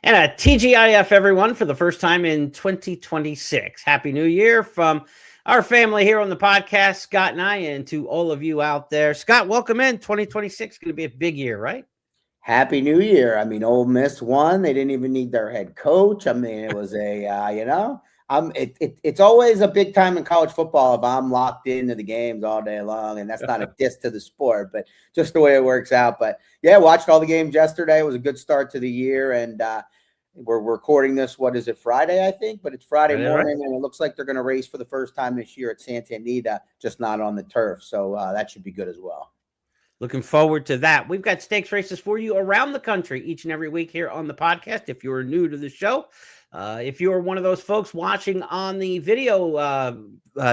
And a TGIF, everyone, for the first time in 2026. Happy New Year from our family here on the podcast, Scott and I, and to all of you out there. Scott, welcome in. 2026 is going to be a big year, right? Happy New Year. I mean, Ole Miss won. They didn't even need their head coach. I mean, it was it's always a big time in college football if I'm locked into the games all day long. And that's not a diss to the sport, but just the way it works out. But yeah, watched all the games yesterday. It was a good start to the year. And we're recording this, what is it, Friday, I think? But it's Friday morning, right? And it looks like they're going to race for the first time this year at Santa Anita, just not on the turf. So that should be good as well. Looking forward to that. We've got stakes races for you around the country each and every week here on the podcast. If you're new to the show, if you're one of those folks watching on the video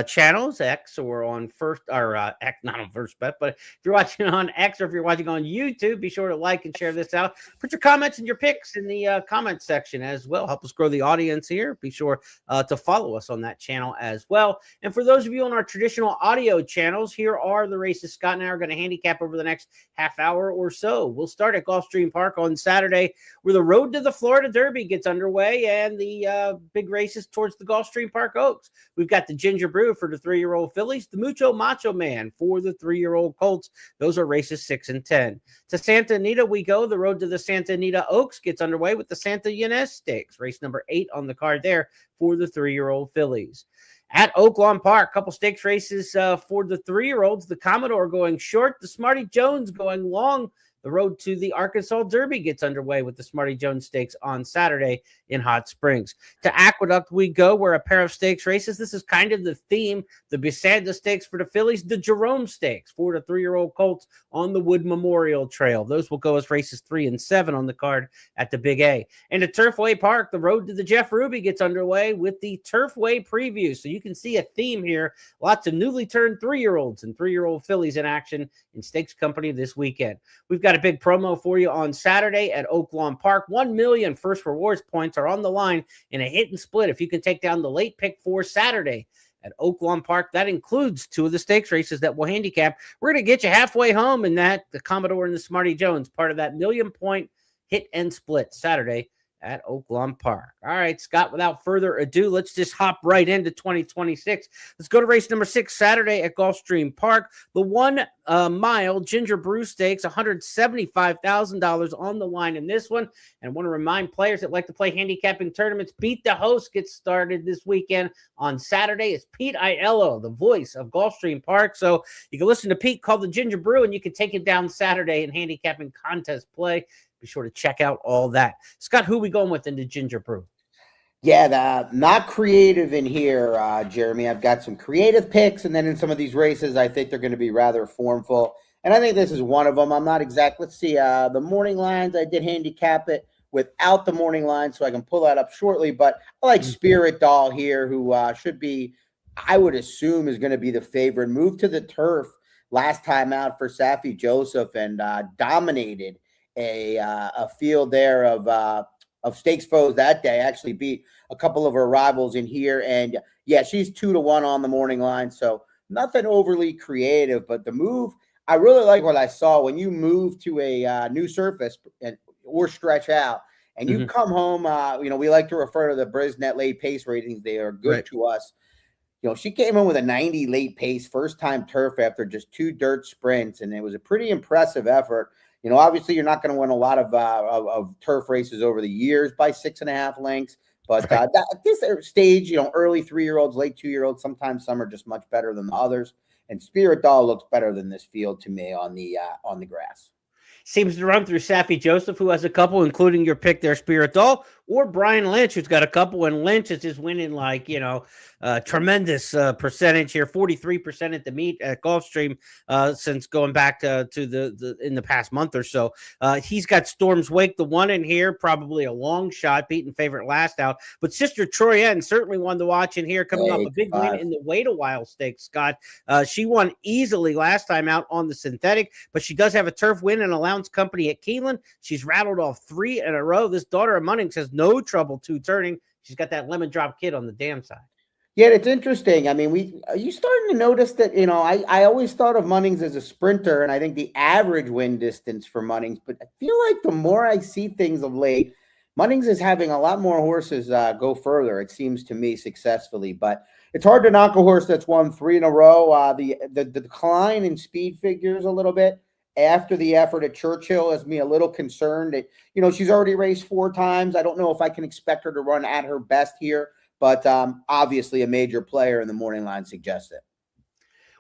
channels, X, or on First, or X, not on First Bet, but if you're watching on X or if you're watching on YouTube, be sure to like and share this out. Put your comments and your picks in the comment section as well. Help us grow the audience here. Be sure to follow us on that channel as well. And for those of you on our traditional audio channels, here are the races Scott and I are going to handicap over the next half hour or so. We'll start at Gulfstream Park on Saturday, where the Road to the Florida Derby gets underway and the big races towards the Gulfstream Park Oaks. We've got the Ginger Brew for the 3-year-old fillies, the Mucho Macho Man for the 3-year-old colts. Those are races 6 and 10. To Santa Anita we go. The Road to the Santa Anita Oaks gets underway with the Santa Ynez Stakes, race number 8 on the card there for the 3-year-old fillies. At Oaklawn Park, couple stakes races for the 3-year-olds. The Commodore going short, the Smarty Jones going long. The Road to the Arkansas Derby gets underway with the Smarty Jones Stakes on Saturday in Hot Springs. To Aqueduct we go, where a pair of stakes races. This is kind of the theme. The Bisanda Stakes for the fillies, the Jerome Stakes for the 3-year-old colts on the Wood Memorial Trail. Those will go as races 3 and 7 on the card at the Big A. And at Turfway Park, the Road to the Jeff Ruby gets underway with the Turfway preview. So you can see a theme here. Lots of newly turned 3-year-olds and 3-year-old fillies in action in stakes company this weekend. We've got a big promo for you on Saturday at Oaklawn Park. 1 million first rewards points are on the line in a hit and split if you can take down the late pick for Saturday at Oaklawn Park. That includes 2 of the stakes races that will handicap. We're going to get you halfway home in that, the Commodore and the Smarty Jones, part of that 1 million point hit and split Saturday at Oaklawn Park. All right, Scott, without further ado, let's just hop right into 2026. Let's go to race number 6 Saturday at Gulfstream Park. The 1 mile Ginger Brew Stakes, $175,000 on the line in this one. And I want to remind players that like to play handicapping tournaments, Beat the Host gets started this weekend on Saturday. It's Pete Aiello, the voice of Gulfstream Park. So you can listen to Pete call the Ginger Brew, and you can take it down Saturday in handicapping contest play. Be sure to check out all that. Scott, who are we going with in the Ginger Brew? Yeah, not creative in here, Jeremy. I've got some creative picks, and then in some of these races, I think they're going to be rather formful. And I think this is one of them. I'm not exact. Let's see. The morning lines, I did handicap it without the morning line, so I can pull that up shortly. But I like Spirit Doll here, who should be, I would assume, is going to be the favorite. Moved to the turf last time out for Safi Joseph and dominated a field there of stakes foes that day. Actually beat a couple of her rivals in here, and yeah, she's 2-1 on the morning line, so nothing overly creative. But the move, I really like what I saw when you move to a new surface or stretch out, and you come home. We like to refer to the Brisnet late pace ratings; they are good to us. She came in with a 90 late pace, first time turf after just 2 dirt sprints, and it was a pretty impressive effort. Obviously you're not going to win a lot of turf races over the years by 6.5 lengths, but at this stage, early 3-year-olds, late 2-year-olds, sometimes some are just much better than the others. And Spirit Doll looks better than this field to me on the grass. Seems to run through Safi Joseph, who has a couple, including your pick there, Spirit Doll, or Brian Lynch, who's got a couple, and Lynch is just winning tremendous percentage here, 43% at the meet at Gulfstream since going back to the in the past month or so. He's got Storm's Wake, the one in here, probably a long shot, beating favorite last out. But Sister Troyenne, certainly one to watch in here, coming off a big win in the Wait a While Stakes, Scott. She won easily last time out on the synthetic, but she does have a turf win and allowance company at Keeneland. She's rattled off 3 in a row. This daughter of Munnings has no trouble turning. She's got that lemon drop kid on the dam side. Yeah, it's interesting. I mean, are you starting to notice that, I always thought of Munnings as a sprinter, and I think the average win distance for Munnings, but I feel like the more I see things of late, Munnings is having a lot more horses go further, it seems to me, successfully. But it's hard to knock a horse that's won 3 in a row. The decline in speed figures a little bit after the effort at Churchill has me a little concerned. That, she's already raced 4 times. I don't know if I can expect her to run at her best here, but obviously a major player in the morning line suggests it.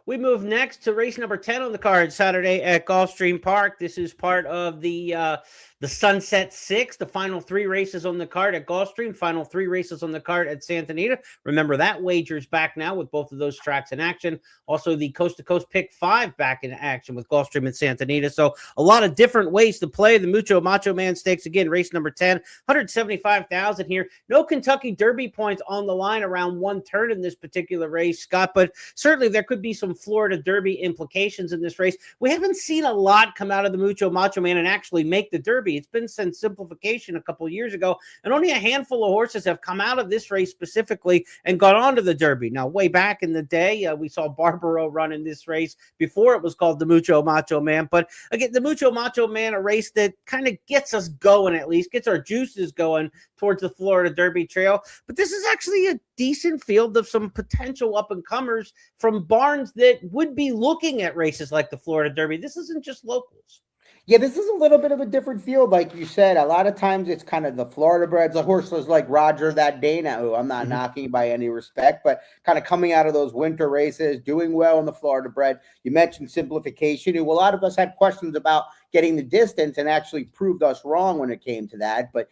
We move next to race number 10 on the card Saturday at Gulfstream Park. This is part of the Sunset Six, the final 3 races on the card at Gulfstream, final 3 races on the card at Santa Anita. Remember, that wager's back now with both of those tracks in action. Also, the Coast to Coast Pick 5 back in action with Gulfstream and Santa Anita. So a lot of different ways to play the Mucho Macho Man Stakes. Again, race number 10, 175,000 here. No Kentucky Derby points on the line around one turn in this particular race, Scott, but certainly there could be some Florida Derby implications in this race. We haven't seen a lot come out of the Mucho Macho Man and actually make the Derby. It's been since simplification a couple of years ago, and only a handful of horses have come out of this race specifically and got onto the Derby. Now, way back in the day, we saw Barbaro run in this race before it was called the Mucho Macho Man. But again, the Mucho Macho Man, a race that kind of gets us going, at least gets our juices going towards the Florida Derby trail. But this is actually a decent field of some potential up-and-comers from barns that would be looking at races like the Florida Derby. This isn't just locals. Yeah, this is a little bit of a different field, like you said. A lot of times it's kind of the Florida breds, the horses like Roger That Dana, who I'm not knocking by any respect, but kind of coming out of those winter races, doing well in the Florida bred. You mentioned simplification, who a lot of us had questions about getting the distance and actually proved us wrong when it came to that. But,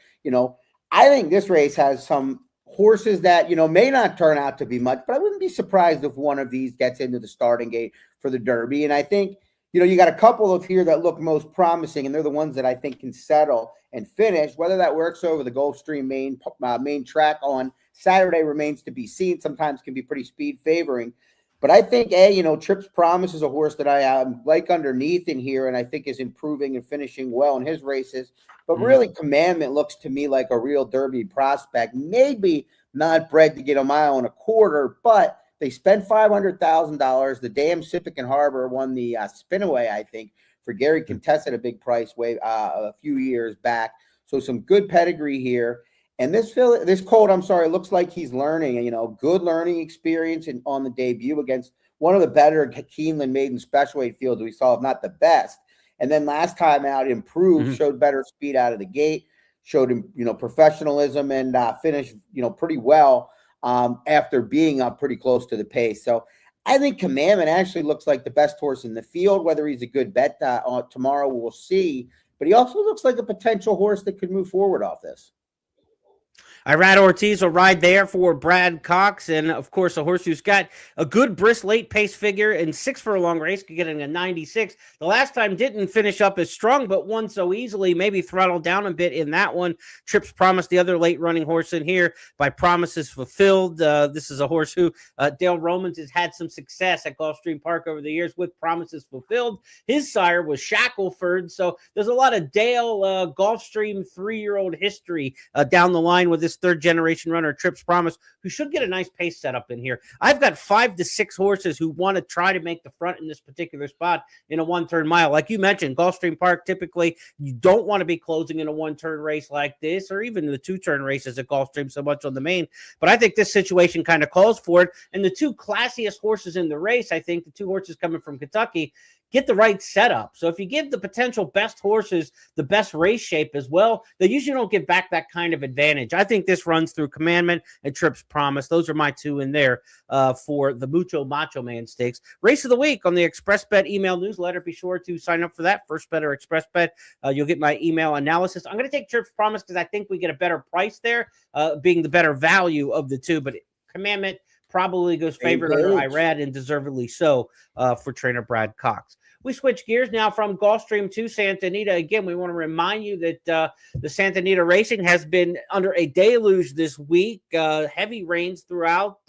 I think this race has some horses that, may not turn out to be much, but I wouldn't be surprised if one of these gets into the starting gate for the Derby. And I think, you got a couple of here that look most promising, and they're the ones that I think can settle and finish. Whether that works over the Gulfstream main track on Saturday remains to be seen. Sometimes can be pretty speed favoring. But I think, Trips Promise is a horse that I like underneath in here, and I think is improving and finishing well in his races. But really, Commandment looks to me like a real Derby prospect. Maybe not bred to get a mile and a quarter, but they spent $500,000. The Dam Sippick and Harbor won the Spinaway, I think, for Gary Contessa at a big price a few years back. So some good pedigree here. And this colt, looks like he's learning, good learning experience on the debut against one of the better Keeneland maiden special weight fields we saw, if not the best. And then last time out, improved, showed better speed out of the gate, showed him, professionalism, and finished, pretty well after being up pretty close to the pace. So I think Commandment actually looks like the best horse in the field. Whether he's a good bet tomorrow, we'll see. But he also looks like a potential horse that could move forward off this. Irad Ortiz will ride there for Brad Cox, and of course a horse who's got a good brisk late pace figure and 6 furlong race, getting a 96. The last time didn't finish up as strong, but won so easily, maybe throttled down a bit in that one. Trips Promise, the other late running horse in here, by Promises Fulfilled. This is a horse who Dale Romans has had some success at Gulfstream Park over the years with Promises Fulfilled. His sire was Shackleford, so there's a lot of Dale Gulfstream 3-year-old history down the line with this third generation runner, Trips Promise, who should get a nice pace setup in here. I've got 5 to 6 horses who want to try to make the front in this particular spot in a one-turn mile. Like you mentioned, Gulfstream Park, typically you don't want to be closing in a one-turn race like this, or even the 2-turn races at Gulfstream so much on the main. But I think this situation kind of calls for it. And the 2 classiest horses in the race, I think the 2 horses coming from Kentucky, get the right setup. So if you give the potential best horses the best race shape as well, they usually don't get back that kind of advantage. I think this runs through Commandment and Trips Promise. Those are my 2 in there for the Mucho Macho Man Stakes. Race of the week on the Express Bet email newsletter. Be sure to sign up for that. First Bet or Express Bet. You'll get my email analysis. I'm going to take Trips Promise because I think we get a better price there, being the better value of the 2. But Commandment probably goes favorite under Irad, and deservedly so for trainer Brad Cox. We switch gears now from Gulfstream to Santa Anita. Again, we want to remind you that the Santa Anita racing has been under a deluge this week. Heavy rains throughout.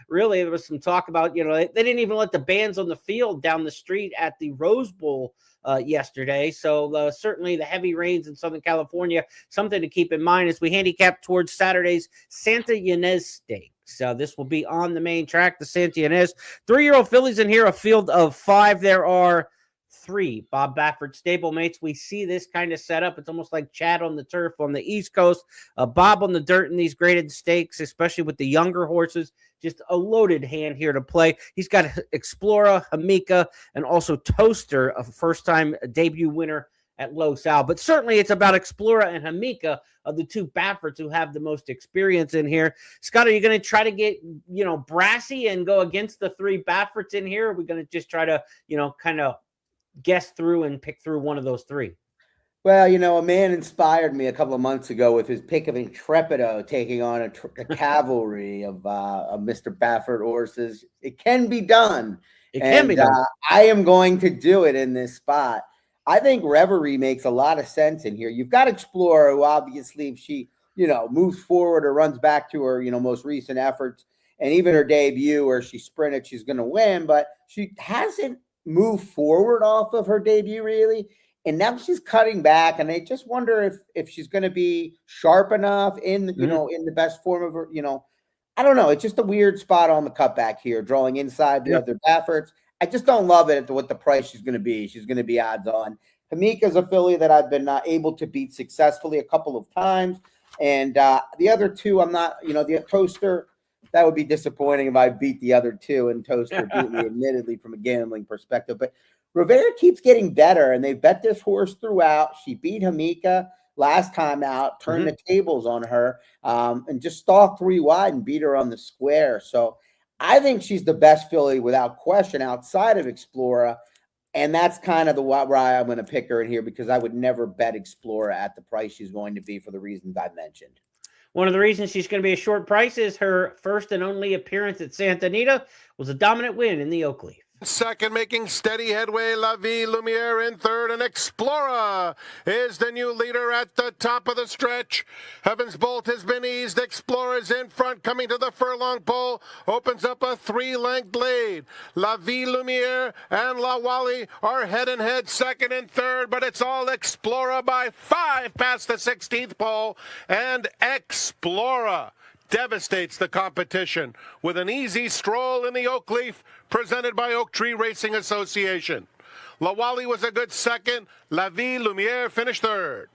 Really, there was some talk about, they didn't even let the bands on the field down the street at the Rose Bowl yesterday. So certainly the heavy rains in Southern California, something to keep in mind as we handicap towards Saturday's Santa Ynez Stakes. So this will be on the main track, the Santa Ynez. 3-year-old fillies in here, a field of 5. There are 3 Bob Baffert stablemates. We see this kind of setup. It's almost like Chad on the turf on the East Coast, Bob on the dirt in these graded stakes, especially with the younger horses. Just a loaded hand here to play. He's got Explorer, Hamika, and also Toaster, a first-time debut winner at Los Al. But certainly it's about Explorer and Hamika of the 2 Bafferts who have the most experience in here. Scott, are you going to try to get, brassy and go against the 3 Bafferts in here? Or are we going to just try to, kind of guess through and pick through one of those 3? Well, a man inspired me a couple of months ago with his pick of Intrepido taking on a cavalry of Mr. Baffert horses. It can be done. It can be done. I am going to do it in this spot. I think Reverie makes a lot of sense in here. You've got Explorer, who obviously, if she, moves forward or runs back to her, most recent efforts, and even her debut where she sprinted, she's going to win, but she hasn't moved forward off of her debut, really. And now she's cutting back, and I just wonder if she's going to be sharp enough in the best form of her. I don't know. It's just a weird spot on the cutback here, drawing inside the other Bafferts. I just don't love it at what the price she's going to be. She's going to be odds on. Hamika's a filly that I've been able to beat successfully a couple of times, and the other 2, I'm not. The Toaster, that would be disappointing if I beat the other 2, and Toaster beat me, admittedly, from a gambling perspective, but. Rivera keeps getting better, and they bet this horse throughout. She beat Hamika last time out, turned the tables on her, and just stalked 3 wide and beat her on the square. So I think she's the best filly without question outside of Explorer, and that's kind of why I'm going to pick her in here, because I would never bet Explorer at the price she's going to be for the reasons I mentioned. One of the reasons she's going to be a short price is her first and only appearance at Santa Anita was a dominant win in the Oaklawn. Second, making steady headway, La Vie Lumiere in third, and Explorer is the new leader at the top of the stretch. Heaven's Bolt has been eased. Explorer's in front, coming to the furlong pole, opens up a 3-length lead. La Vie Lumiere and La Wally are head and head, second and third, but it's all Explorer by 5 past the 16th pole, and Explorer devastates the competition with an easy stroll in the Oak Leaf, presented by Oak Tree Racing Association. La Wally was a good second. La Vie Lumiere finished third.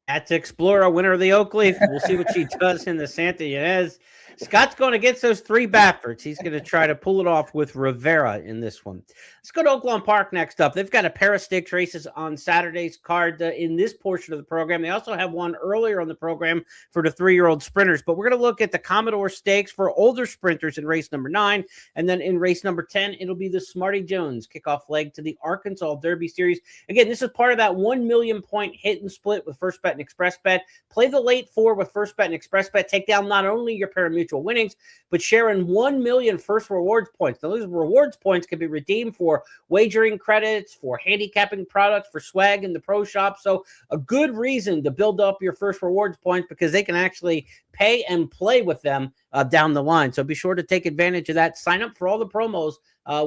That's Explorer, winner of the Oak Leaf. We'll see what she does in the Santa Ynez. Scott's going against those 3 Bafferts. He's going to try to pull it off with Rivera in this one. Let's go to Oaklawn Park next up. They've got a pair of stakes races on Saturday's card in this portion of the program. They also have one earlier on the program for the 3-year-old sprinters. But we're going to look at the Commodore Stakes for older sprinters in race number 9. And then in race number 10, it'll be the Smarty Jones kickoff leg to the Arkansas Derby Series. Again, this is part of that 1 million point hit and split with First Bet and Express Bet. Play the late 4 with First Bet and Express Bet. Take down not only your pari-mutuel winnings, but share in 1 million first rewards points. Now, those rewards points can be redeemed for wagering credits, for handicapping products, for swag in the pro shop. So a good reason to build up your first rewards points, because they can actually pay and play with them down the line. So be sure to take advantage of that. Sign up for all the promos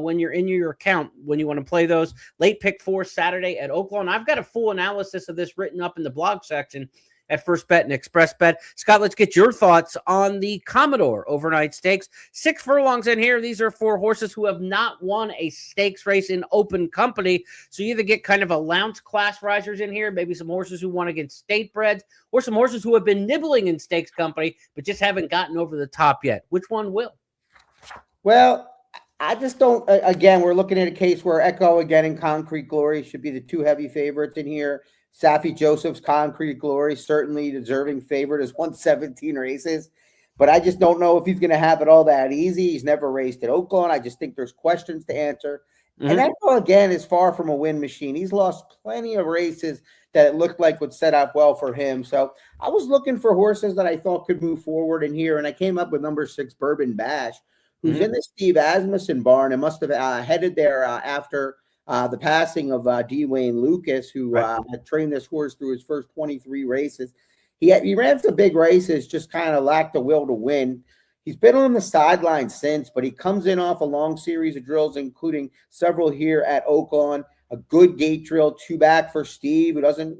when you're in your account, when you want to play those. Late pick 4 Saturday at Oaklawn. I've got a full analysis of this written up in the blog section at First Bet and Express Bet. Scott, let's get your thoughts on the Commodore Overnight Stakes. 6 furlongs in here. These are for horses who have not won a stakes race in open company. So you either get kind of a lounge class risers in here, maybe some horses who want to get state breds, or some horses who have been nibbling in stakes company but just haven't gotten over the top yet. Which one will? Well, I just don't. Again, we're looking at a case where Echo again and Concrete Glory should be the 2 heavy favorites in here. Safi Joseph's Concrete Glory, certainly deserving favorite, has won 17 races. But I just don't know if he's going to have it all that easy. He's never raced at Oaklawn. I just think there's questions to answer. Mm-hmm. And Echo, again, is far from a win machine. He's lost plenty of races that it looked like would set up well for him. So I was looking for horses that I thought could move forward in here, and I came up with number 6, Bourbon Bash, who's in the Steve Asmussen barn and must have headed there after the passing of D. Wayne Lucas, who had trained this horse through his first 23 races. He ran some big races, just kind of lacked the will to win. He's been on the sidelines since, but he comes in off a long series of drills, including several here at Oaklawn. A good gate drill, 2 back for Steve, who doesn't,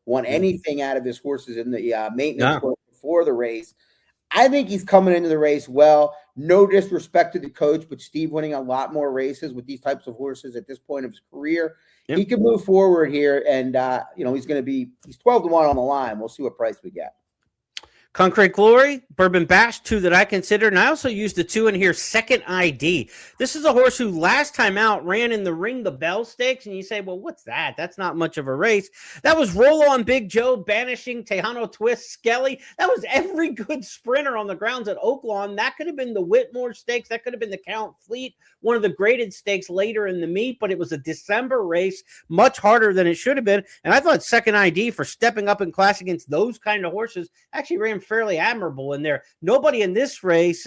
want anything out of his horses in the maintenance work before the race. I think he's coming into the race well. No disrespect to the coach, but Steve winning a lot more races with these types of horses at this point of his career. Yep. He can move forward here, and he's 12-1 on the line. We'll see what price we get. Concrete Glory, Bourbon Bash, 2 that I consider, and I also used the 2 in here, Second ID. This is a horse who last time out ran in the Ring the Bell Stakes, and you say, well, what's that? That's not much of a race. That was Roll On Big Joe, Banishing, Tejano Twist, Skelly. That was every good sprinter on the grounds at Oaklawn. That could have been the Whitmore Stakes. That could have been the Count Fleet, one of the graded stakes later in the meet, but it was a December race, much harder than it should have been, and I thought Second ID for stepping up in class against those kind of horses actually ran fairly admirable in there. Nobody in this race,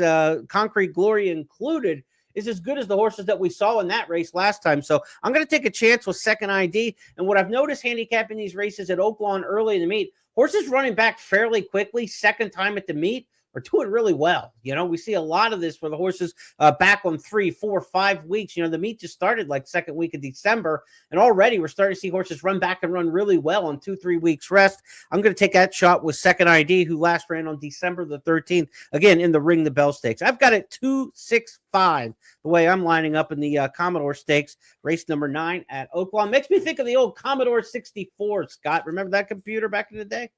Concrete Glory included, is as good as the horses that we saw in that race last time. So I'm going to take a chance with Second ID. And what I've noticed handicapping these races at Oaklawn early in the meet, horses running back fairly quickly, second time at the meet, are doing really well. We see a lot of this where the horses back on 3, 4, 5 weeks. The meet just started like second week of December, and already we're starting to see horses run back and run really well on 2-3 weeks rest. I'm going to take that shot with Second ID, who last ran on December the 13th, again in the Ring the Bell Stakes. I've got it 2-6-5, the way I'm lining up in the Commodore Stakes, race number 9 at Oaklawn. Makes me think of the old Commodore 64, Scott. Remember that computer back in the day?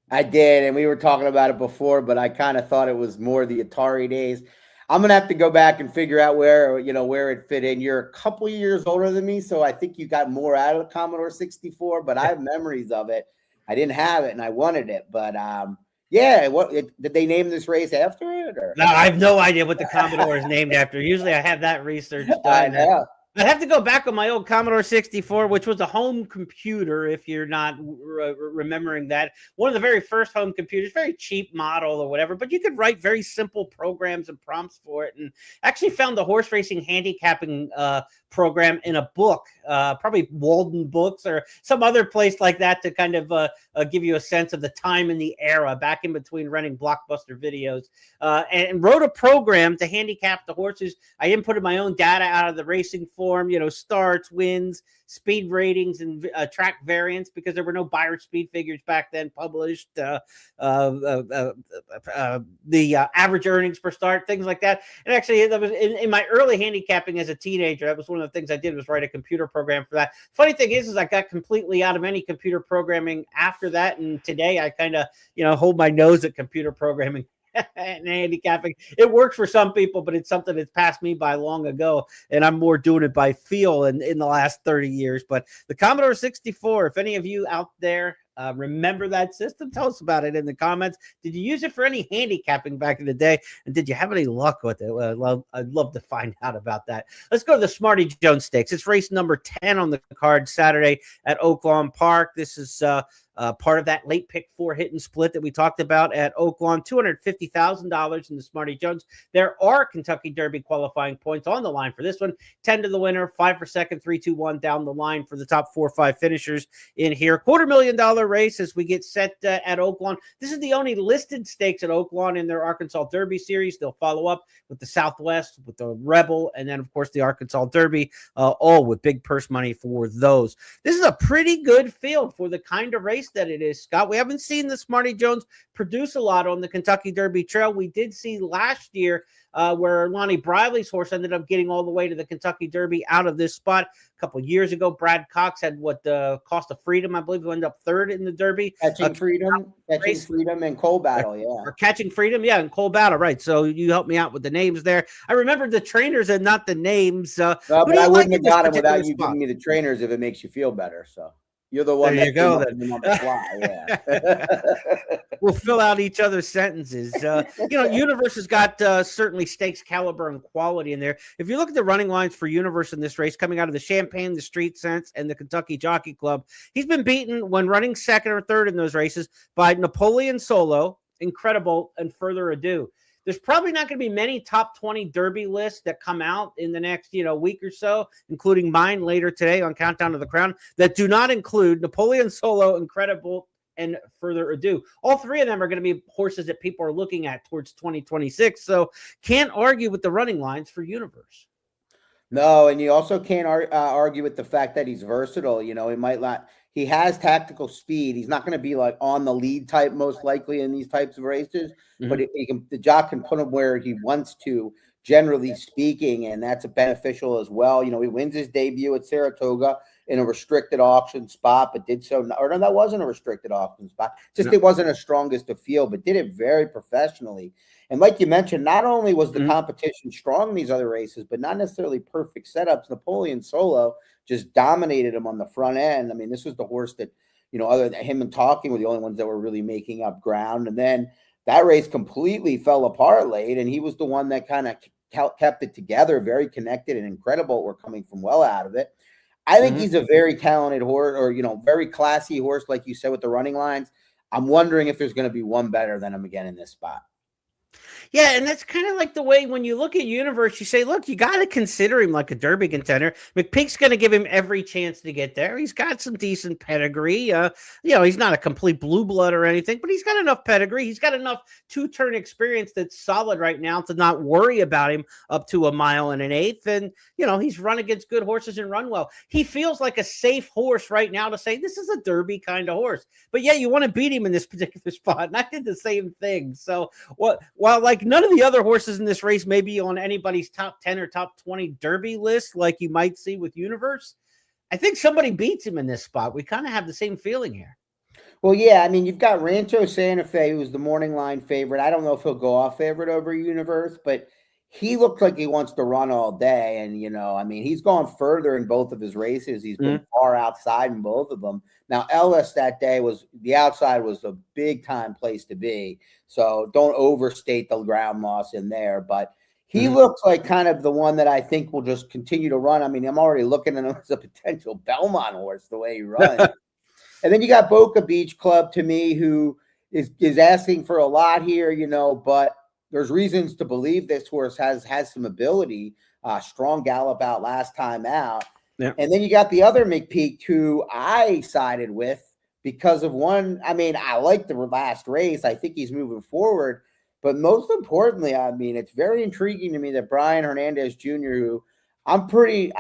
I did, and we were talking about it before, but I kind of thought it was more the Atari days. I'm going to have to go back and figure out where it fit in. You're a couple years older than me, so I think you got more out of the Commodore 64, but I have memories of it. I didn't have it, and I wanted it, but did they name this race after it? Or? No, I have no idea what the Commodore is named after. Usually I have that research done. I know. I'd have to go back on my old Commodore 64, which was a home computer, if you're not remembering that. One of the very first home computers, very cheap model or whatever, but you could write very simple programs and prompts for it. And actually found the horse racing handicapping program in a book, probably Walden Books or some other place like that, to kind of give you a sense of the time and the era back in between running blockbuster videos, and wrote a program to handicap the horses. I inputted my own data out of the racing form, starts, wins, speed ratings, and track variants, because there were no buyer speed figures back then published, the average earnings per start, things like that. And actually, that was in my early handicapping as a teenager. That was one of the things I did, was write a computer program for that. Funny thing is I got completely out of any computer programming after that, and today I kind of hold my nose at computer programming and handicapping. It works for some people, but it's something that's passed me by long ago, and I'm more doing it by feel in the last 30 years. But the Commodore 64, if any of you out there remember that system, tell us about it in the comments. Did you use it for any handicapping back in the day, and did you have any luck with it? I'd love to find out about that. Let's go to the Smarty Jones Stakes. It's race number 10 on the card Saturday at Oaklawn Park. This is part of that late pick 4 hit and split that we talked about at Oaklawn. $250,000 in the Smarty Jones. There are Kentucky Derby qualifying points on the line for this one. 10 to the winner, 5 for second, 3, 2, 1 down the line for the top 4 or 5 finishers in here. $250,000 race as we get set at Oaklawn. This is the only listed stakes at Oaklawn in their Arkansas Derby series. They'll follow up with the Southwest, with the Rebel, and then, of course, the Arkansas Derby, all with big purse money for those. This is a pretty good field for the kind of race that it is, Scott. We haven't seen the Smarty Jones produce a lot on the Kentucky Derby trail. We did see last year where Lonnie Briley's horse ended up getting all the way to the Kentucky Derby out of this spot. A couple of years ago, Brad Cox had the Cost of Freedom, I believe, who ended up third in the Derby. Catching Freedom and Coal Battle, yeah. Or Catching Freedom, yeah, and Coal Battle, right. So you helped me out with the names there. I remembered the trainers and not the names. But I wouldn't have got them without you giving me the trainers if it makes you feel better, so. You're the one there. You go. On the fly. Yeah. We'll fill out each other's sentences. Universe has got certainly stakes caliber and quality in there. If you look at the running lines for Universe in this race, coming out of the Champaign, the Street Sense, and the Kentucky Jockey Club, he's been beaten when running second or third in those races by Napoleon Solo, Incredible, and Further Ado. There's probably not going to be many top 20 Derby lists that come out in the next, week or so, including mine later today on Countdown to the Crown, that do not include Napoleon Solo, Incredible, and Further Ado. All 3 of them are going to be horses that people are looking at towards 2026. So can't argue with the running lines for Universe. No, and you also can't argue with the fact that he's versatile. He He has tactical speed. He's not going to be like on the lead type most likely in these types of races, but the jock can put him where he wants to, generally speaking, and that's a beneficial as well. He wins his debut at Saratoga in a restricted auction spot, but did so, or no, that wasn't a restricted auction spot. Just it wasn't as strongest of field, but did it very professionally. And like you mentioned, not only was the competition strong in these other races, but not necessarily perfect setups. Napoleon Solo just dominated him on the front end. I mean, this was the horse that, other than him and Talking were the only ones that were really making up ground. And then that race completely fell apart late, and he was the one that kind of kept it together, very connected and incredible. We're coming from well out of it. I think he's a very talented horse, or, very classy horse, like you said, with the running lines. I'm wondering if there's going to be one better than him again in this spot. Yeah, and that's kind of like the way when you look at Universe, you say, look, you got to consider him like a Derby contender. McPeak's going to give him every chance to get there. He's got some decent pedigree. He's not a complete blue blood or anything, but he's got enough pedigree. He's got enough two-turn experience that's solid right now to not worry about him up to 1 1/8. And, he's run against good horses and run well. He feels like a safe horse right now to say this is a Derby kind of horse. But, yeah, you want to beat him in this particular spot. And I did the same thing. So, while like none of the other horses in this race may be on anybody's top 10 or top 20 Derby list, like you might see with Universe, I think somebody beats him in this spot. We kind of have the same feeling here. Well, yeah, I mean, you've got Rancho Santa Fe, who's the morning line favorite. I don't know if he'll go off favorite over Universe, but he looks like he wants to run all day. And, he's gone further in both of his races. He's been far outside in both of them. Now, Ellis that day the outside was a big time place to be. So don't overstate the ground loss in there. But he looks like kind of the one that I think will just continue to run. I mean, I'm already looking at him as a potential Belmont horse, the way he runs. And then you got Boca Beach Club, to me, who is asking for a lot here, but there's reasons to believe this horse has some ability. Strong gallop out last time out. Yeah. And then you got the other McPeak, who I sided with because of one. I mean, I like the last race. I think he's moving forward. But most importantly, it's very intriguing to me that Brian Hernandez Jr., who I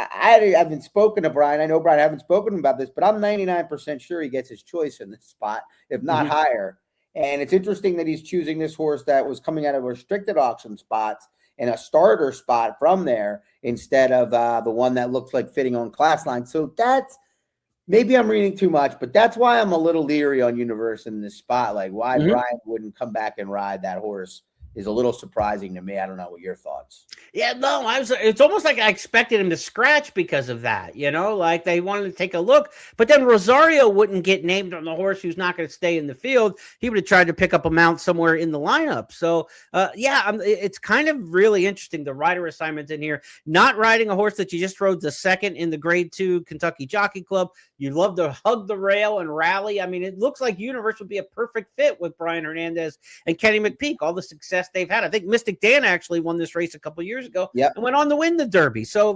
haven't spoken to Brian. I know Brian, I haven't spoken to him about this, but I'm 99% sure he gets his choice in this spot, if not higher. And it's interesting that he's choosing this horse that was coming out of restricted auction spots and a starter spot from there instead of the one that looks like fitting on class line. So that's, maybe I'm reading too much, but that's why I'm a little leery on Universe in this spot. Like why Brian wouldn't come back and ride that horse is a little surprising to me. I don't know what your thoughts. Yeah, no, it's almost like I expected him to scratch because of that, like they wanted to take a look, but then Rosario wouldn't get named on the horse who's not going to stay in the field. He would have tried to pick up a mount somewhere in the lineup. So, it's kind of really interesting, the rider assignments in here, not riding a horse that you just rode the second in the Grade 2 Kentucky Jockey Club. You love to hug the rail and rally. I mean, it looks like Universe would be a perfect fit with Brian Hernandez and Kenny McPeak, all the success they've had. I think Mystic Dan actually won this race a couple of years ago and went on to win the Derby. So,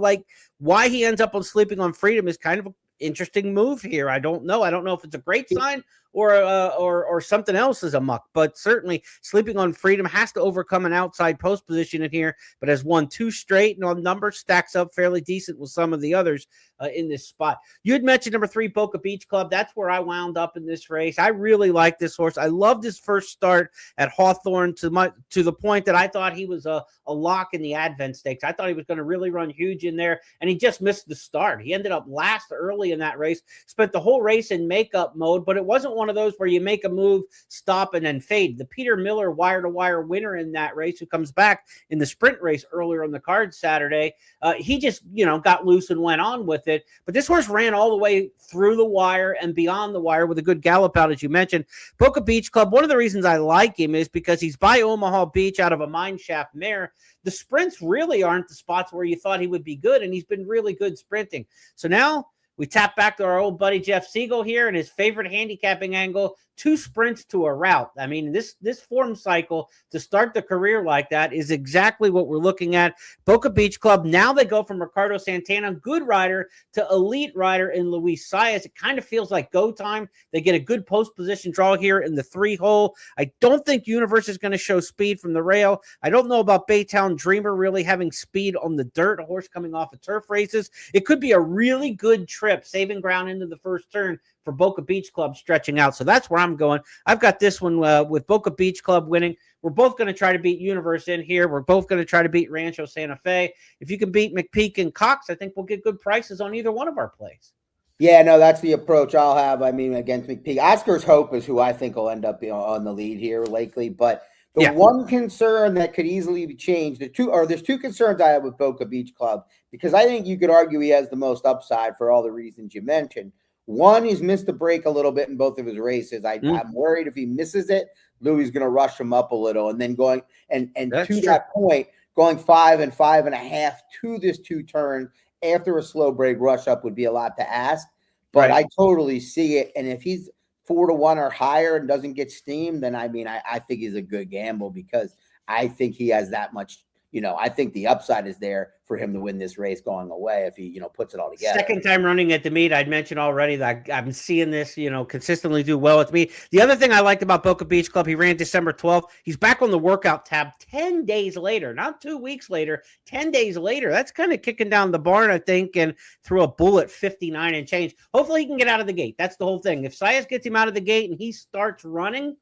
why he ends up on Sleeping on Freedom is kind of an interesting move here. I don't know. I don't know if it's a great sign or something else is amuck, but certainly Sleeping on Freedom has to overcome an outside post position in here, but has won 2 straight and on numbers stacks up fairly decent with some of the others in this spot. You had mentioned number 3, Boca Beach Club. That's where I wound up in this race. I really like this horse. I loved his first start at Hawthorne to the point that I thought he was a lock in the Advent Stakes. I thought he was going to really run huge in there, and he just missed the start. He ended up last early in that race, spent the whole race in makeup mode, but it wasn't one of those where you make a move, stop, and then fade. The Peter Miller wire-to-wire winner in that race, who comes back in the sprint race earlier on the card Saturday, he just, got loose and went on with it. But this horse ran all the way through the wire and beyond the wire with a good gallop out, as you mentioned. Boca Beach Club, one of the reasons I like him is because he's by Omaha Beach out of a mine shaft mare. The sprints really aren't the spots where you thought he would be good, and he's been really good sprinting. So now we tap back to our old buddy Jeff Siegel here and his favorite handicapping angle, 2 sprints to a route. I mean, this form cycle to start the career like that is exactly what we're looking at. Boca Beach Club, now they go from Ricardo Santana, good rider, to elite rider in Luis Saez. It kind of feels like go time. They get a good post position draw here in the 3-hole. I don't think Universe is going to show speed from the rail. I don't know about Baytown Dreamer really having speed on the dirt, a horse coming off of turf races. It could be a really good trip, saving ground into the first turn for Boca Beach Club stretching out. So that's where I'm going. I've got this one with Boca Beach Club winning. We're both going to try to beat Universe in here. We're both going to try to beat Rancho Santa Fe. If you can beat McPeak and Cox, I think we'll get good prices on either one of our plays. Yeah, no, that's the approach I'll have. I mean, against McPeak. Oscar's Hope is who I think will end up being on the lead here, likely. But the one concern that could easily be changed, there's two concerns I have with Boca Beach Club, because I think you could argue he has the most upside for all the reasons you mentioned. One, he's missed the break a little bit in both of his races. I'm worried if he misses it, Louis going to rush him up a little, and then going that point, going 5 and 5.5 to this 2 turn after a slow break rush up would be a lot to ask. But I totally see it, and if he's 4-1 or higher and doesn't get steamed, then I think he's a good gamble, because I think he has that much. I think the upside is there for him to win this race going away if he, puts it all together. Second time running at the meet, I'd mentioned already that I'm seeing this, consistently do well with me. The other thing I liked about Boca Beach Club, he ran December 12th. He's back on the workout tab 10 days later, not 2 weeks later, 10 days later. That's kind of kicking down the barn, I think, and threw a bullet 59 and change. Hopefully he can get out of the gate. That's the whole thing. If Saez gets him out of the gate and he starts running,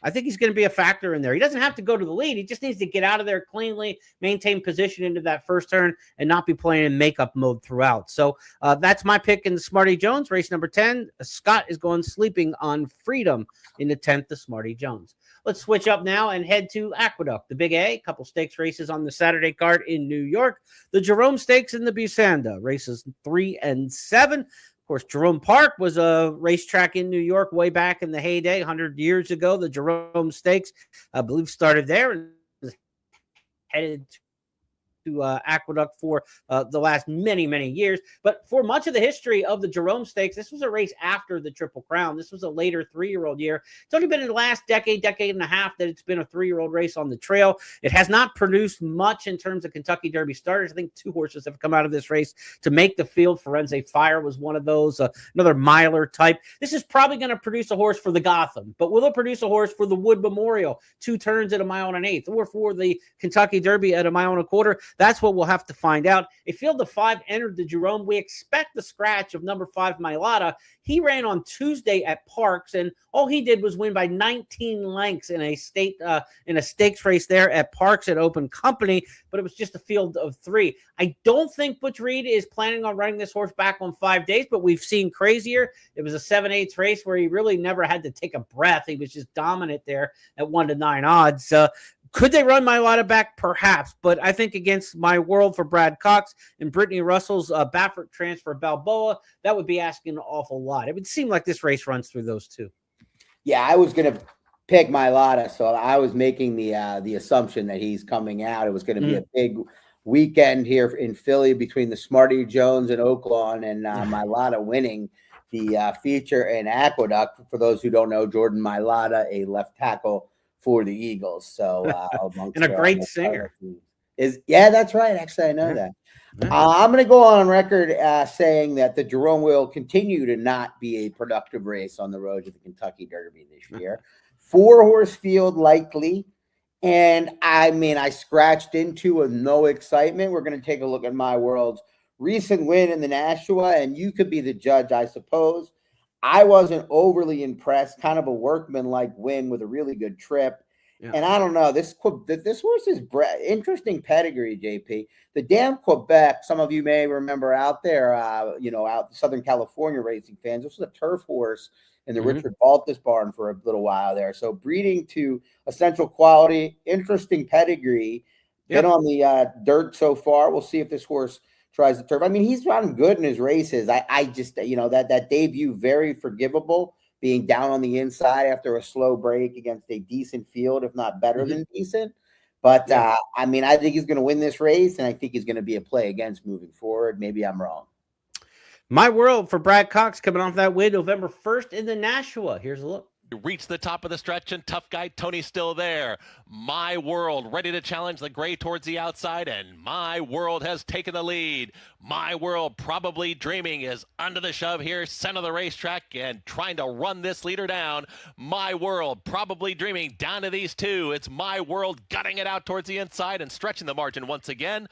I think he's going to be a factor in there. He doesn't have to go to the lead. He just needs to get out of there cleanly, maintain position into that first turn, and not be playing in makeup mode throughout. So that's my pick in the Smarty Jones, race number 10. Scott is going Sleeping on Freedom in the 10th, the Smarty Jones. Let's switch up now and head to Aqueduct, the Big A. A couple stakes races on the Saturday card in New York. The Jerome Stakes in the Busanda, races 3 and 7. Of course, Jerome Park was a racetrack in New York way back in the heyday, 100 years ago. The Jerome Stakes, I believe, started there and headed to Aqueduct for the last many, many years. But for much of the history of the Jerome Stakes, this was a race after the Triple Crown. This was a later 3-year-old year. It's only been in the last decade and a half that it's been a 3-year-old race on the trail. It has not produced much in terms of Kentucky Derby starters. I think 2 horses have come out of this race to make the field. Firenze Fire was one of those, another miler type. This is probably going to produce a horse for the Gotham, but will it produce a horse for the Wood Memorial, 2 turns at 1 1/8 or for the Kentucky Derby at 1 1/4? That's what we'll have to find out. A field of 5 entered the Jerome. We expect the scratch of number 5, Mailata. He ran on Tuesday at Parks, and all he did was win by 19 lengths in a stakes race there at Parks at Open Company, but it was just a field of 3. I don't think Butch Reed is planning on running this horse back on 5 days, but we've seen crazier. It was a 7/8 race where he really never had to take a breath. He was just dominant there at 1 to 9 odds. Could they run Mailata back? Perhaps, but I think against My World for Brad Cox and Brittany Russell's Baffert transfer Balboa, that would be asking an awful lot. It would seem like this race runs through those 2. Yeah, I was going to pick Mailata, so I was making the assumption that he's coming out. It was going to be a big weekend here in Philly between the Smarty Jones and Oaklawn, and Mailata winning the feature in Aqueduct. For those who don't know, Jordan Mailata, a left tackle for the Eagles. So and a great singer. That's right. Actually, I know that. I'm going to go on record saying that the Jerome will continue to not be a productive race on the road to the Kentucky Derby this year. 4-horse field likely. And I scratched into with no excitement. We're going to take a look at My World's recent win in the Nashua, and you could be the judge, I suppose. I wasn't overly impressed. Kind of a workman-like win with a really good trip. Yeah. And I don't know, this horse is interesting pedigree, JP. The Dam Quebec, some of you may remember out there, out Southern California racing fans. This was a turf horse in the Richard Baltus barn for a little while there. So breeding to essential quality, interesting pedigree. Been on the dirt so far. We'll see if this horse tries the turf. He's run good in his races. I just, that debut, very forgivable, being down on the inside after a slow break against a decent field, if not better than decent. But, I think he's going to win this race, and I think he's going to be a play against moving forward. Maybe I'm wrong. My World for Brad Cox coming off that win November 1st in the Nashua. Here's a look. Reach the top of the stretch, and tough guy Tony's still there. My World ready to challenge the gray towards the outside, and My World has taken the lead. My World Probably Dreaming is under the shove here, center of the racetrack, and trying to run this leader down. My World Probably Dreaming down to these 2. It's My World gutting it out towards the inside and stretching the margin once again.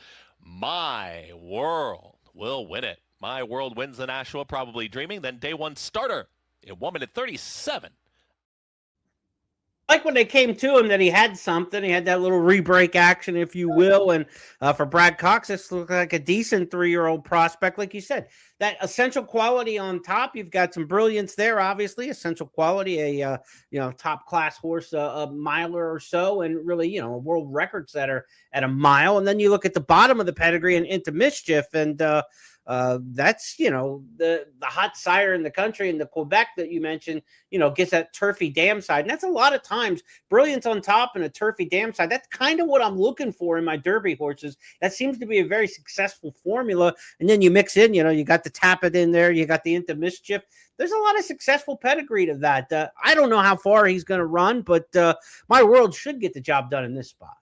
My World will win it. My World wins the National, Probably Dreaming. Then day one starter in 1 minute 37. Like when they came to him that he had something. He had that little re-break action, if you will. And for Brad Cox, this looked like a decent 3-year-old prospect. Like you said, that essential quality on top. You've got some brilliance there, obviously. Essential quality, a top class horse, a miler or so, and really, a world record setter at a mile. And then you look at the bottom of the pedigree and Into Mischief, and that's the hot sire in the country, and the Quebec that you mentioned gets that turfy dam side, and that's a lot of times brilliance on top and a turfy dam side. That's kind of what I'm looking for in my Derby horses. That seems to be a very successful formula. And then you mix in, you got the Tap It in there, you got the Into Mischief. There's a lot of successful pedigree to that. I don't know how far he's going to run, but My World should get the job done in this spot.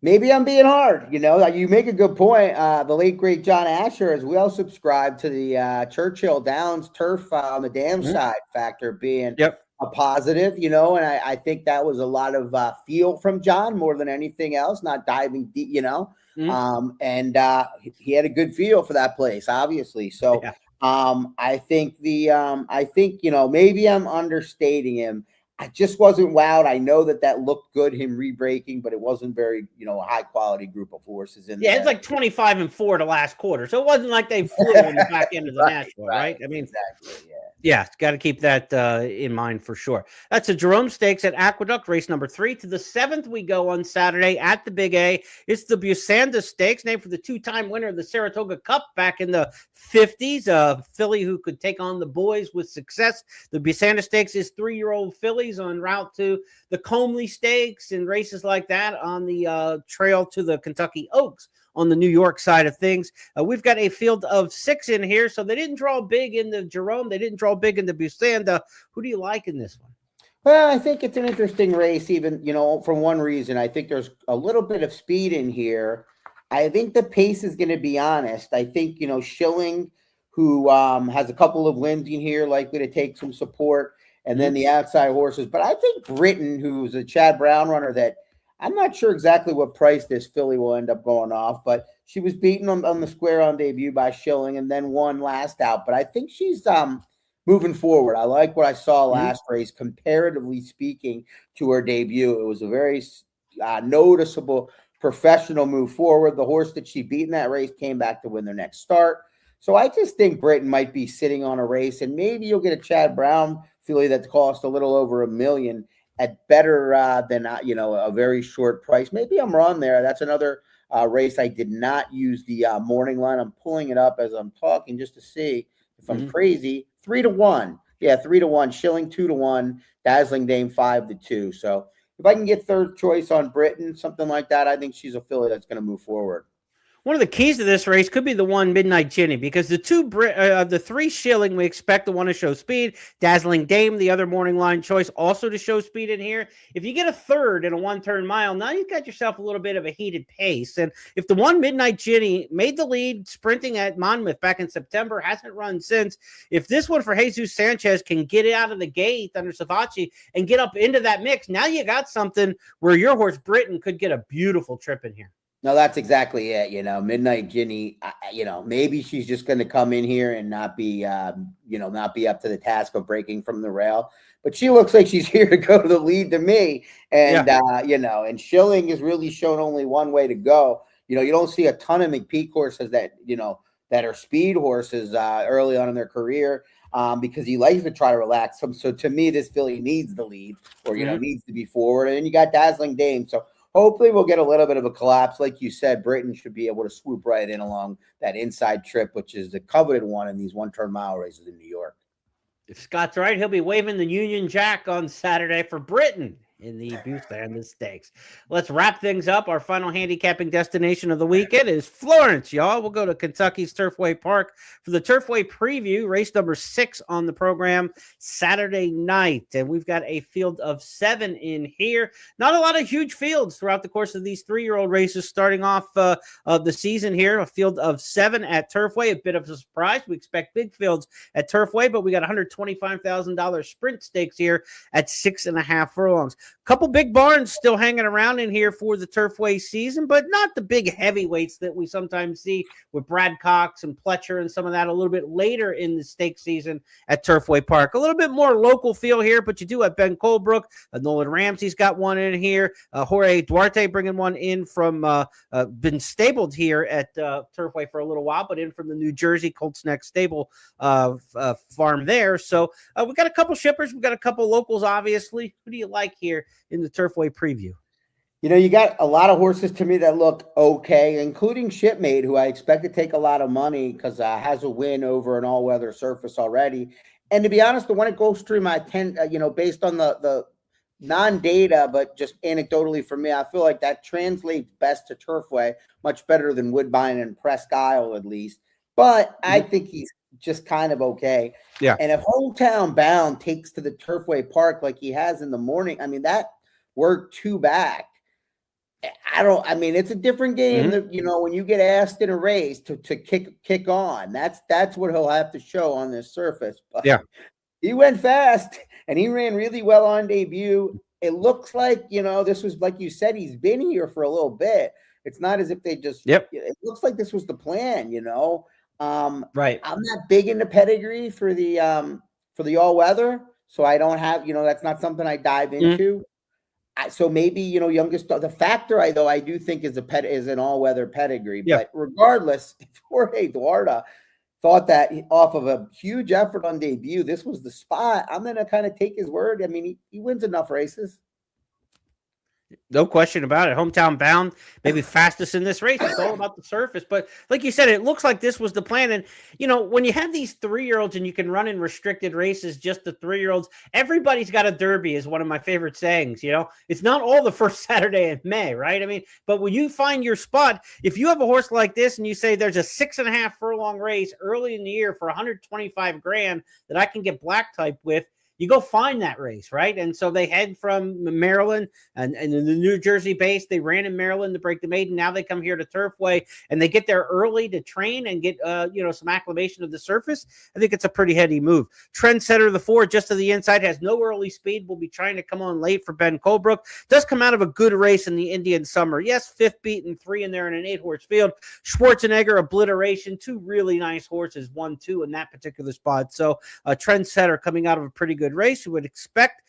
Maybe I'm being hard. You make a good point. The late, great John Asher as well subscribed to the Churchill Downs turf on the dam side factor being a positive, and I think that was a lot of feel from John more than anything else, not diving deep, and he had a good feel for that place, obviously. So I think maybe I'm understating him. I just wasn't wowed. I know that looked good, him re-breaking, but it wasn't very, a high-quality group of horses in there. Yeah, it's like 25-4 the last quarter. So it wasn't like they flew in the back end of the National, right? I mean, exactly, yeah, got to keep that in mind for sure. That's a Jerome Stakes at Aqueduct, race number 3. To the 7th we go on Saturday at the Big A. It's the Busanda Stakes, named for the 2-time winner of the Saratoga Cup back in the 50s. A filly who could take on the boys with success. The Busanda Stakes is 3-year-old fillies en route to the Comely Stakes and races like that on the trail to the Kentucky Oaks on the New York side of things. We've got a field of 6 in here, so they didn't draw big in the Jerome. They didn't draw big in the Busanda. Who do you like in this one? Well, I think it's an interesting race, even, for one reason. I think there's a little bit of speed in here. I think the pace is going to be honest. I think, Schilling, who has a couple of wins in here, likely to take some support, and then the outside horses. But I think Britain, who's a Chad Brown runner that I'm not sure exactly what price this filly will end up going off, but she was beaten on the square on debut by Schilling and then won last out. But I think she's moving forward. I like what I saw last race, comparatively speaking to her debut. It was a very noticeable professional move forward. The horse that she beat in that race came back to win their next start. So I just think Britain might be sitting on a race, and maybe you'll get a Chad Brown filly that cost a little over $1 million at better than a very short price. Maybe I'm wrong there. That's another race I did not use the morning line. I'm pulling it up as I'm talking just to see if I'm crazy. 3-1. Yeah, 3-1. Schilling 2-1. Dazzling Dame 5-2. So if I can get third choice on Britain, something like that, I think she's a filly that's going to move forward. One of the keys to this race could be the one Midnight Ginny, because the 3 Schilling, we expect the one to show speed. Dazzling Dame, the other morning line choice, also to show speed in here. If you get a third in a 1-turn mile, now you've got yourself a little bit of a heated pace. And if the one Midnight Ginny made the lead sprinting at Monmouth back in September, hasn't run since, if this one for Jesus Sanchez can get it out of the gate under Savacci and get up into that mix, now you got something where your horse Britain could get a beautiful trip in here. No, that's exactly it. Midnight Ginny, maybe she's just going to come in here and not be up to the task of breaking from the rail. But she looks like she's here to go to the lead to me. And, and Schilling has really shown only one way to go. You don't see a ton of McPeak horses that are speed horses early on in their career because he likes to try to relax them. So to me, this filly needs the lead or, needs to be forward. And then you got Dazzling Dame. So hopefully we'll get a little bit of a collapse. Like you said, Britain should be able to swoop right in along that inside trip, which is the coveted one in these 1-turn mile races in New York. If Scott's right, he'll be waving the Union Jack on Saturday for Britain in the Busanda Stakes. Let's wrap things up. Our final handicapping destination of the weekend is Florence, y'all. We'll go to Kentucky's Turfway Park for the Turfway preview, race number 6 on the program Saturday night. And we've got a field of 7 in here. Not a lot of huge fields throughout the course of these 3-year-old races starting off of the season here. A field of 7 at Turfway, a bit of a surprise. We expect big fields at Turfway, but we got $125,000 sprint stakes here at 6.5 furlongs. couple big barns still hanging around in here for the Turfway season, but not the big heavyweights that we sometimes see with Brad Cox and Pletcher and some of that a little bit later in the stake season at Turfway Park. A little bit more local feel here, but you do have Ben Colebrook. Nolan Ramsey's got one in here. Jorge Duarte bringing one in from, been stabled here at Turfway for a little while, but in from the New Jersey Colts Neck stable farm there. So we got a couple shippers. We got a couple locals, obviously. Who do you like here in the Turfway preview? You know, you got a lot of horses to me that look okay, including Shipmate, who I expect to take a lot of money because has a win over an all-weather surface already. And to be honest, the one at Gulfstream, I tend, based on the non-data, but just anecdotally for me, I feel like that translates best to Turfway, much better than Woodbine and Presque Isle, at least. But I think he's just kind of okay. Yeah. And if Hometown Bound takes to the Turfway Park like he has in the morning, I mean, that worked 2 back. It's a different game that, when you get asked in a race to kick on, that's what he'll have to show on this surface. But yeah, he went fast and he ran really well on debut. It looks like, this was, like you said, he's been here for a little bit. It's not as if they just, it looks like this was the plan, right. I'm not big into pedigree for the all weather. So I don't have, that's not something I dive into. So maybe, youngest, the factor I do think is an all weather pedigree, but regardless, if Jorge Duarte thought that off of a huge effort on debut, this was the spot, I'm going to kind of take his word. I mean, he wins enough races. No question about it. Hometown Bound, maybe fastest in this race. It's all about the surface. But like you said, it looks like this was the plan. And, when you have these 3-year-olds and you can run in restricted races, just the 3-year-olds, everybody's got a derby is one of my favorite sayings. It's not all the first Saturday in May, right? I mean, but when you find your spot, if you have a horse like this and you say there's a 6.5 furlong race early in the year for 125 grand that I can get black type with, you go find that race, right? And so they head from Maryland and in the New Jersey base. They ran in Maryland to break the maiden. Now they come here to Turfway and they get there early to train and get, some acclimation of the surface. I think it's a pretty heady move. Trendsetter, the 4, just to the inside, has no early speed. Will be trying to come on late for Ben Colebrook. Does come out of a good race in the Indian Summer. Yes, 5th beat and 3 in there in an 8-horse field. Schwarzenegger, Obliteration, 2 really nice horses, 1-2 in that particular spot. So Trendsetter coming out of a pretty good race. You would expect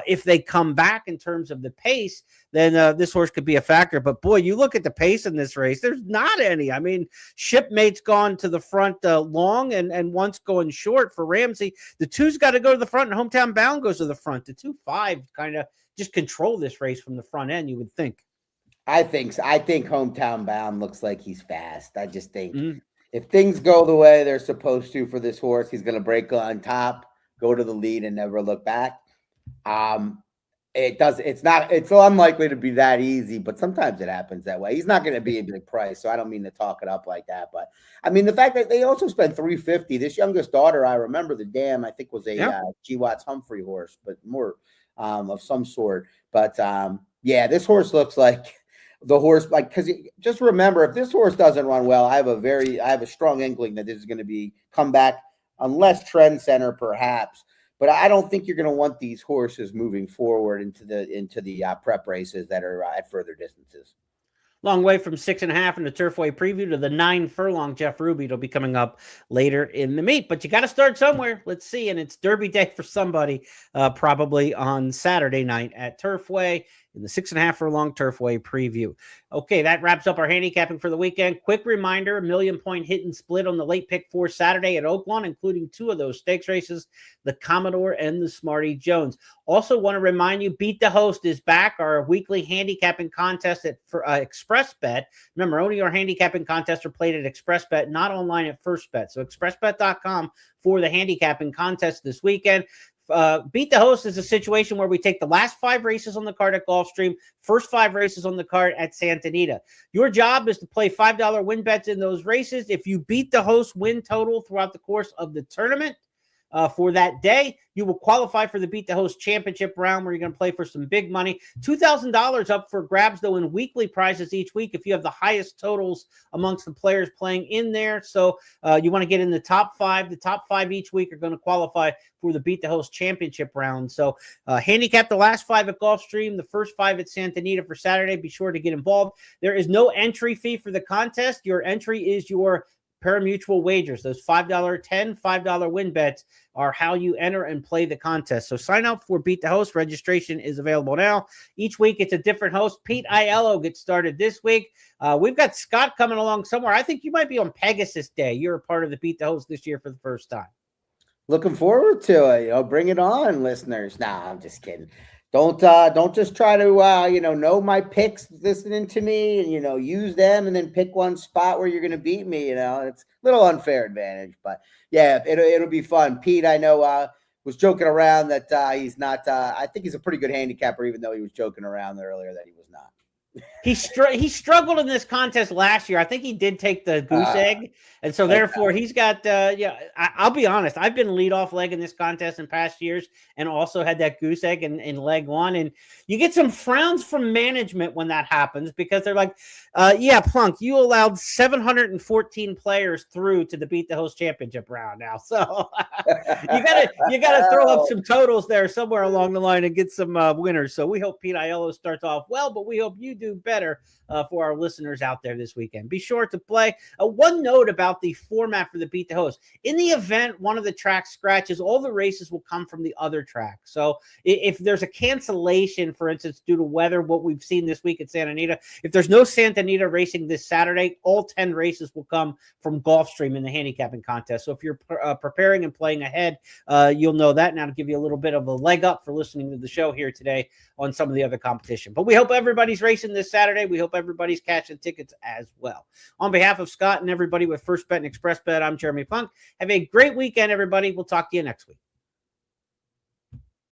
if they come back in terms of the pace, then this horse could be a factor. But boy, you look at the pace in this race, there's not any. I mean, Shipmate's gone to the front long and once going short for Ramsey. The 2's got to go to the front and Hometown Bound goes to the front. The 2-5 kind of just control this race from the front end, you would think. I think so. I think Hometown Bound looks like he's fast. I just think if things go the way they're supposed to for this horse, he's going to break on top, go to the lead and never look back. It's unlikely to be that easy, but sometimes it happens that way. He's not going to be a big price, so I don't mean to talk it up like that. But I mean, the fact that they also spent $350. This youngest daughter, I remember the dam, I think was a G. Watts Humphrey horse, but more of some sort. But this horse looks like the horse, because just remember, if this horse doesn't run well, I have a strong inkling that this is going to be come back. Unless Trend Center, perhaps, but I don't think you're going to want these horses moving forward into the prep races that are at further distances. Long way from 6.5 in the Turfway preview to the 9 furlong Jeff Ruby. It'll be coming up later in the meet, but you got to start somewhere. Let's see, and it's Derby Day for somebody, probably on Saturday night at Turfway in the 6.5 furlong Turfway preview. Okay, that wraps up our handicapping for the weekend. Quick reminder, $1 million point hit and split on the late pick for Saturday at Oaklawn, including 2 of those stakes races, the Commodore and the Smarty Jones. Also want to remind you, Beat the Host is back, our weekly handicapping contest at Express Bet. Remember, only our handicapping contests are played at Express Bet, not online at First Bet. So expressbet.com for the handicapping contest this weekend. Beat the Host is a situation where we take the last 5 races on the card at Gulfstream, first 5 races on the card at Santa Anita. Your job is to play $5 win bets in those races. If you beat the host win total throughout the course of the tournament, for that day. You will qualify for the Beat the Host Championship round, where you're going to play for some big money. $2,000 up for grabs, though, in weekly prizes each week if you have the highest totals amongst the players playing in there. So you want to get in the top 5. The top 5 each week are going to qualify for the Beat the Host Championship round. So handicap the last 5 at Gulfstream, the first 5 at Santa Anita for Saturday. Be sure to get involved. There is no entry fee for the contest. Your entry is your pari-mutuel wagers. Those $5 $5 win bets are how you enter and play the contest. So sign up for Beat the Host. Registration is available now. Each week it's a different host. Pete Aiello gets started this week. We've got Scott coming along somewhere. I think you might be on Pegasus Day. You're a part of the Beat the Host this year for the first time. Looking forward to it. Bring it on, listeners. Nah, I'm just kidding. Don't just try to know my picks listening to me and use them and then pick one spot where you're going to beat me. It's a little unfair advantage, but yeah, it'll be fun. Pete, I know was joking around that he's not. I think he's a pretty good handicapper, even though he was joking around earlier that he was not. He struggled in this contest last year. I think he did take the goose egg, and so therefore he's got. I'll be honest. I've been leadoff leg in this contest in past years, and also had that goose egg in leg 1. And you get some frowns from management when that happens, because they're like, "Yeah, Plonk, you allowed 714 players through to the Beat the Host Championship round now, so you gotta throw up some totals there somewhere along the line and get some winners." So we hope Pete Aiello starts off well, but we hope you do better for our listeners out there this weekend. Be sure to play. One note about the format for the Beat the Host. In the event one of the tracks scratches, all the races will come from the other track. So if there's a cancellation, for instance, due to weather, what we've seen this week at Santa Anita, if there's no Santa Anita racing this Saturday, all 10 races will come from Gulfstream in the handicapping contest. So if you're preparing and playing ahead, you'll know that. Now to give you a little bit of a leg up for listening to the show here today on some of the other competition. But we hope everybody's racing this Saturday. We hope everybody's cashing tickets as well. On behalf of Scott and everybody with First Bet and Express Bet, I'm Jeremy Plonk. Have a great weekend, everybody. We'll talk to you next week.